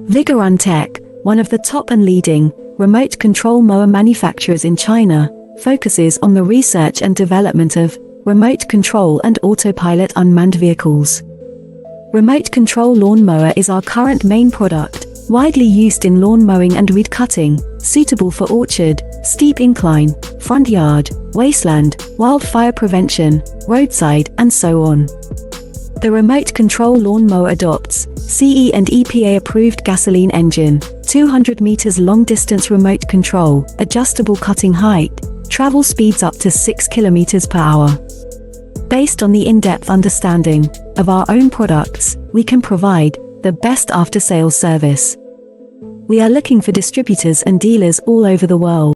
Vigorun Tech, one of the top and leading remote control mower manufacturers in China, focuses on the research and development of remote control and autopilot unmanned vehicles. Remote control lawn mower is our current main product, widely used in lawn mowing and weed cutting, suitable for orchard, steep incline, front yard, wasteland, wildfire prevention, roadside, and so on. The remote control lawn mower adopts CE and EPA approved gasoline engine, 200 meters long distance remote control, adjustable cutting height, travel speeds up to 6 kilometers per hour. Based on the in-depth understanding of our own products, we can provide the best after-sales service. We are looking for distributors and dealers all over the world.